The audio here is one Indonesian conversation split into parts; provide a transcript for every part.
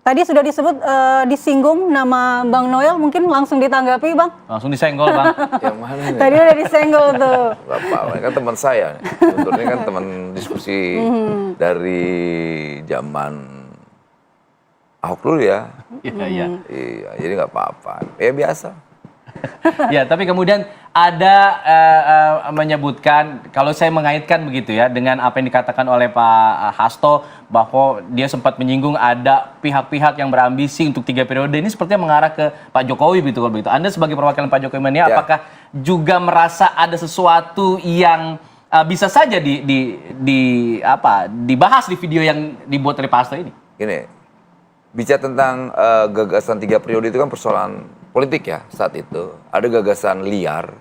Tadi sudah disebut disinggung nama Bang Noel, mungkin langsung ditanggapi Bang? Langsung disenggol Bang. Yang mana nih? Tadi udah disenggol tuh. Bapak, kan teman saya. Sebetulnya kan teman diskusi dari zaman Ahok dulu ya. Iya, iya. Iya, jadi nggak apa-apa. Ya biasa. Ya, tapi kemudian ada menyebutkan, kalau saya mengaitkan begitu ya, dengan apa yang dikatakan oleh Pak Hasto, bahwa dia sempat menyinggung ada pihak-pihak yang berambisi untuk 3 periode, ini sepertinya mengarah ke Pak Jokowi begitu kalau begitu. Anda sebagai perwakilan Pak Jokowi mania, apakah juga merasa ada sesuatu yang bisa saja dibahas di video yang dibuat oleh Pak Hasto ini? Gini, bicara tentang gagasan 3 periode itu kan persoalan politik ya saat itu. Ada gagasan liar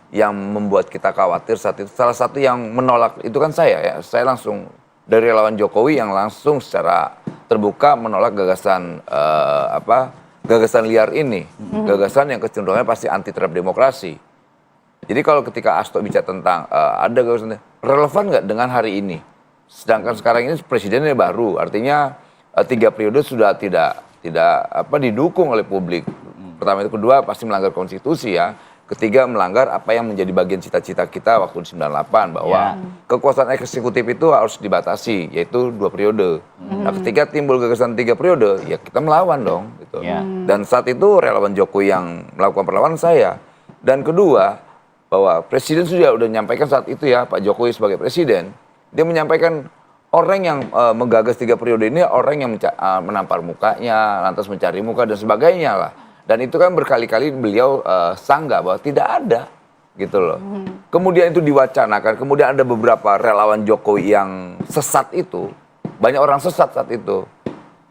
yang membuat kita khawatir saat itu. Salah satu yang menolak itu kan saya ya. Saya langsung dari relawan Jokowi yang langsung secara terbuka menolak gagasan gagasan liar ini. Gagasan yang kecenderungannya pasti anti terhadap demokrasi. Jadi kalau ketika Hasto bicara tentang ada gagasan relevan nggak dengan hari ini? Sedangkan sekarang ini presidennya baru, artinya 3 periode sudah tidak didukung oleh publik. Pertama itu, kedua pasti melanggar konstitusi ya. Ketiga melanggar apa yang menjadi bagian cita-cita kita waktu di 98 bahwa kekuasaan eksekutif itu harus dibatasi, yaitu 2 periode. Nah, ketika timbul gagasan 3 periode, ya kita melawan dong gitu. Dan saat itu relawan Jokowi yang melakukan perlawanan saya. Dan kedua, bahwa presiden sudah menyampaikan saat itu ya, Pak Jokowi sebagai presiden, dia menyampaikan orang yang menggagas 3 periode ini orang yang menampar mukanya, lantas mencari muka dan sebagainya lah. Dan itu kan berkali-kali beliau sanggah bahwa tidak ada gitu loh. Kemudian itu diwacanakan, kemudian ada beberapa relawan Jokowi yang sesat itu, banyak orang sesat saat itu,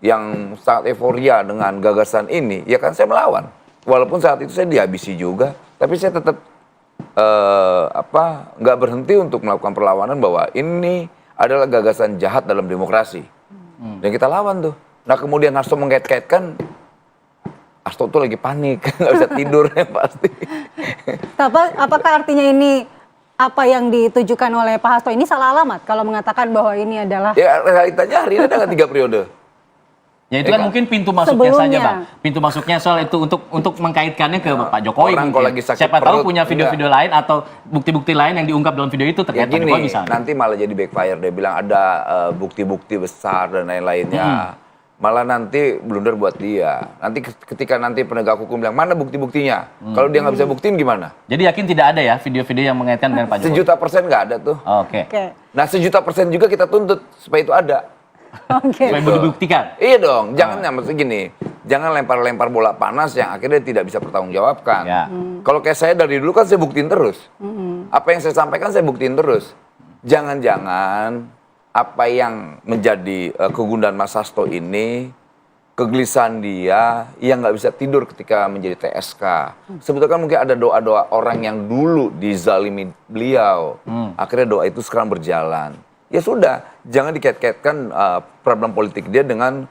yang sangat euforia dengan gagasan ini, ya kan saya melawan. Walaupun saat itu saya dihabisi juga, tapi saya tetap nggak berhenti untuk melakukan perlawanan bahwa ini adalah gagasan jahat dalam demokrasi. Dan kita lawan tuh. Nah kemudian Hasto mengkait-kaitkan, Hasto tuh lagi panik, nggak bisa tidur ya pasti. Apakah artinya ini apa yang ditujukan oleh Pak Hasto ini salah alamat kalau mengatakan bahwa ini adalah... Ya realitanya hari ini ada 3 periode. Ya itu kan mungkin pintu masuknya saja Bang. Pintu masuknya soal itu untuk mengkaitkannya ke Pak Jokowi. Orang kalau lagi sakit siapa perut, tahu punya video-video lain atau bukti-bukti lain yang diungkap dalam video itu terkait Pak Jokowi misalnya. Nanti malah jadi backfire, dia bilang ada bukti-bukti besar dan lain-lainnya. Malah nanti blunder buat dia. Nanti ketika nanti penegak hukum bilang mana bukti-buktinya, kalau dia nggak bisa buktiin gimana? Jadi yakin tidak ada ya video-video yang mengaitkan dengan Pak Jokowi? 1.000.000% nggak ada tuh. Oke. Nah 1.000.000% juga kita tuntut supaya itu ada. Supaya dibuktikan. Iya dong, jangan maksudnya gini, jangan lempar-lempar bola panas yang akhirnya tidak bisa bertanggungjawabkan. Kalau kayak saya dari dulu kan saya buktiin terus. Apa yang saya sampaikan saya buktiin terus. Jangan-jangan apa yang menjadi kegundahan Mas Hasto ini, kegelisahan dia yang nggak bisa tidur ketika menjadi TSK. Sebetulnya kan mungkin ada doa-doa orang yang dulu dizalimi beliau. Akhirnya doa itu sekarang berjalan. Ya sudah, jangan dikait-kaitkan problem politik dia dengan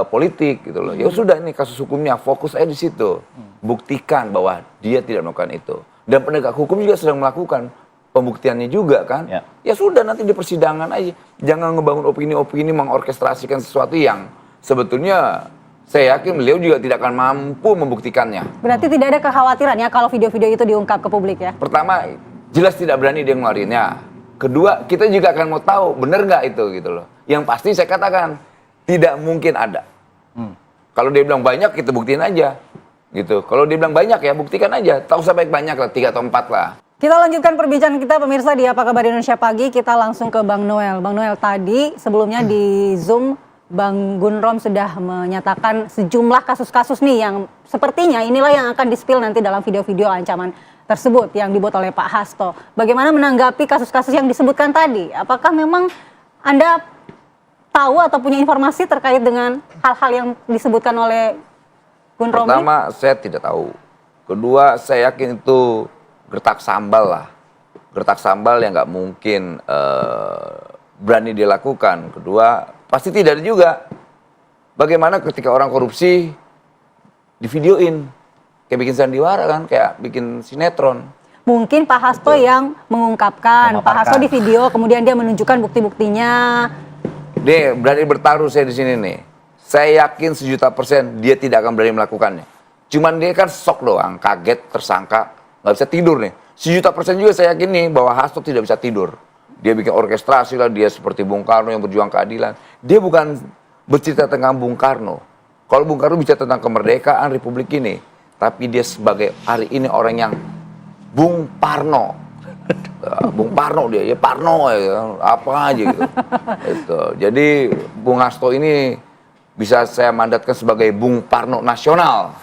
politik gitu loh. Ya sudah, ini kasus hukumnya, fokus aja di situ. Buktikan bahwa dia tidak melakukan itu. Dan penegak hukum juga sedang melakukan pembuktiannya juga kan. Ya sudah, nanti di persidangan aja. Jangan ngebangun opini-opini, mengorkestrasikan sesuatu yang sebetulnya saya yakin beliau juga tidak akan mampu membuktikannya. Berarti tidak ada kekhawatiran ya kalau video-video itu diungkap ke publik ya? Pertama, jelas tidak berani dia ngeluarinnya. Kedua, kita juga akan mau tahu benar nggak itu gitu loh. Yang pasti saya katakan tidak mungkin ada. Kalau dia bilang banyak, kita buktiin aja gitu. Kalau dia bilang banyak ya buktikan aja. Tahu sampai banyak lah, 3 atau 4 lah. Kita lanjutkan perbincangan kita pemirsa di Apa Kabar Indonesia Pagi. Kita langsung ke Bang Noel. Bang Noel, tadi sebelumnya di Zoom Bang Gunrom sudah menyatakan sejumlah kasus-kasus nih yang sepertinya inilah yang akan di-spill nanti dalam video-video ancaman tersebut yang dibuat oleh Pak Hasto. Bagaimana menanggapi kasus-kasus yang disebutkan tadi? Apakah memang Anda tahu atau punya informasi terkait dengan hal-hal yang disebutkan oleh Gunrom? Pertama, saya tidak tahu. Kedua, saya yakin itu gertak sambal lah. Gertak sambal yang nggak mungkin berani dilakukan. Kedua, pasti tidak ada juga. Bagaimana ketika orang korupsi di videoin? Kayak bikin sandiwara kan, kayak bikin sinetron. Mungkin Pak Hasto yang mengungkapkan. Pak Hasto di video, kemudian dia menunjukkan bukti-buktinya. Dia berani bertaruh saya di sini nih. Saya yakin 1.000.000% dia tidak akan berani melakukannya. Cuman dia kan shock doang, kaget, tersangka, nggak bisa tidur nih. 1.000.000% juga saya yakin nih bahwa Hasto tidak bisa tidur. Dia bikin orkestrasi lah, dia seperti Bung Karno yang berjuang keadilan. Dia bukan bercerita tentang Bung Karno. Kalau Bung Karno bicara tentang kemerdekaan Republik ini, tapi dia sebagai hari ini orang yang Bung Parno. Bung Parno dia, ya Parno ya, apa aja gitu. Itu. Jadi Bung Hasto ini bisa saya mandatkan sebagai Bung Parno nasional.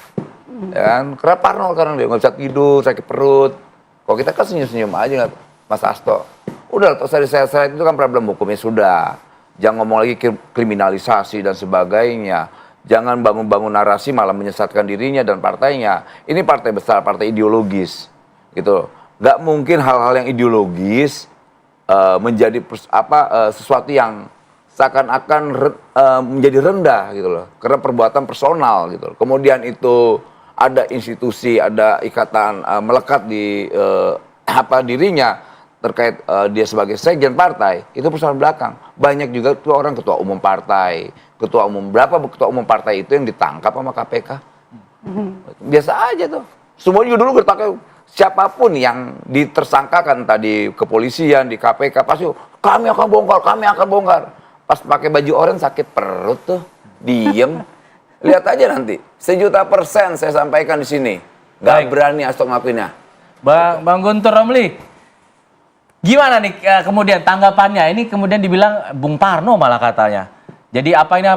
Ya kan? Karena Parno karena dia nggak bisa tidur, sakit perut. Kalau kita kan senyum-senyum aja Mas Hasto. Udah, saya itu kan problem hukumnya sudah. Jangan ngomong lagi kriminalisasi dan sebagainya. Jangan bangun-bangun narasi malah menyesatkan dirinya dan partainya. Ini partai besar, partai ideologis, gitu. Gak mungkin hal-hal yang ideologis menjadi sesuatu yang seakan-akan menjadi rendah, gitu loh. Karena perbuatan personal, gitu loh. Kemudian itu ada institusi, ada ikatan melekat di dirinya terkait dia sebagai sekjen partai, itu persoalan belakang. Banyak juga tuh orang ketua umum partai, berapa ketua umum partai itu yang ditangkap sama KPK. Biasa aja tuh. Semua juga dulu bertakwa, siapapun yang ditersangkakan tadi kepolisian, di KPK, pasti kami akan bongkar. Pas pakai baju oranye sakit perut tuh, diem. Lihat aja nanti, 1.000.000% saya sampaikan di sini. Gak berani Hasto ngakuinnya. Bang Guntur Romli, gimana nih kemudian tanggapannya? Ini kemudian dibilang Bung Parno malah katanya. Jadi apa ini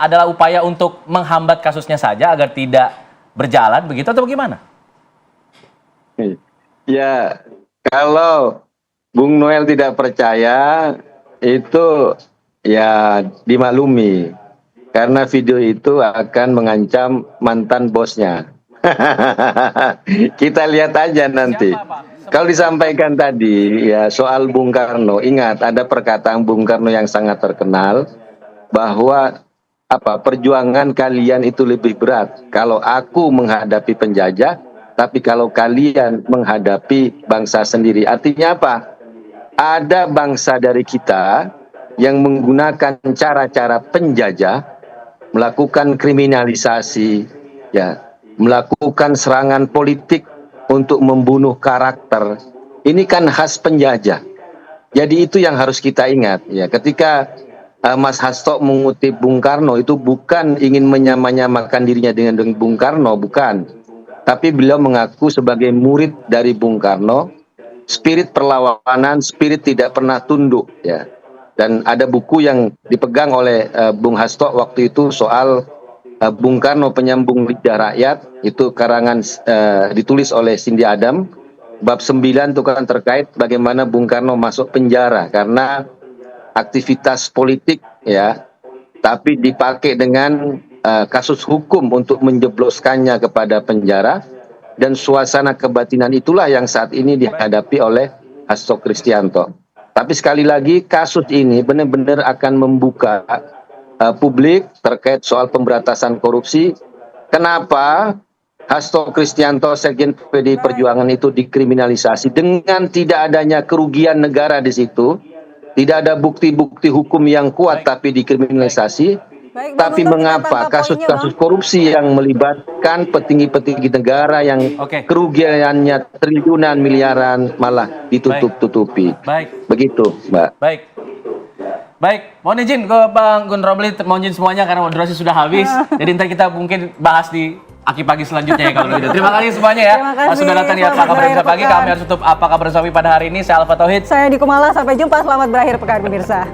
adalah upaya untuk menghambat kasusnya saja agar tidak berjalan begitu atau bagaimana? Ya, kalau Bung Noel tidak percaya itu ya dimaklumi. Karena video itu akan mengancam mantan bosnya. Kita lihat aja nanti. Kalau disampaikan tadi ya soal Bung Karno, ingat ada perkataan Bung Karno yang sangat terkenal bahwa perjuangan kalian itu lebih berat kalau aku menghadapi penjajah, tapi kalau kalian menghadapi bangsa sendiri. Artinya apa? Ada bangsa dari kita yang menggunakan cara-cara penjajah, melakukan kriminalisasi, ya, melakukan serangan politik untuk membunuh karakter. Ini kan khas penjajah. Jadi itu yang harus kita ingat ya. Ketika Mas Hasto mengutip Bung Karno itu bukan ingin menyamakan dirinya dengan Bung Karno, bukan. Tapi beliau mengaku sebagai murid dari Bung Karno, spirit perlawanan, spirit tidak pernah tunduk ya. Dan ada buku yang dipegang oleh Bung Hasto waktu itu soal Bung Karno penyambung lidah rakyat, itu karangan ditulis oleh Cindy Adam. Bab 9 itu kan terkait bagaimana Bung Karno masuk penjara karena aktivitas politik ya, tapi dipakai dengan kasus hukum untuk menjebloskannya kepada penjara, dan suasana kebatinan itulah yang saat ini dihadapi oleh Hasto Kristianto. Tapi sekali lagi kasus ini benar-benar akan membuka publik terkait soal pemberantasan korupsi. Kenapa Hasto Kristianto Sekjen PDI Perjuangan itu dikriminalisasi dengan tidak adanya kerugian negara di situ, tidak ada bukti-bukti hukum yang kuat tapi dikriminalisasi. Tapi mengapa kasus-kasus korupsi yang melibatkan petinggi-petinggi negara yang kerugiannya triliunan miliaran malah ditutup-tutupi? Begitu, Mbak. Baik, mohon izin ke Bang Gun Romli, mohon izin semuanya karena durasi sudah habis. Jadi nanti kita mungkin bahas di Aki Pagi selanjutnya ya kalau begitu. Terima kasih semuanya ya. Sudah datang di Apa Kabar Indonesia Pagi. Kami harus tutup Apa Kabar Indonesia Pagi pada hari ini. Saya Alfa Tauhid. Saya Diko Mala. Sampai jumpa. Selamat berakhir pekan pemirsa.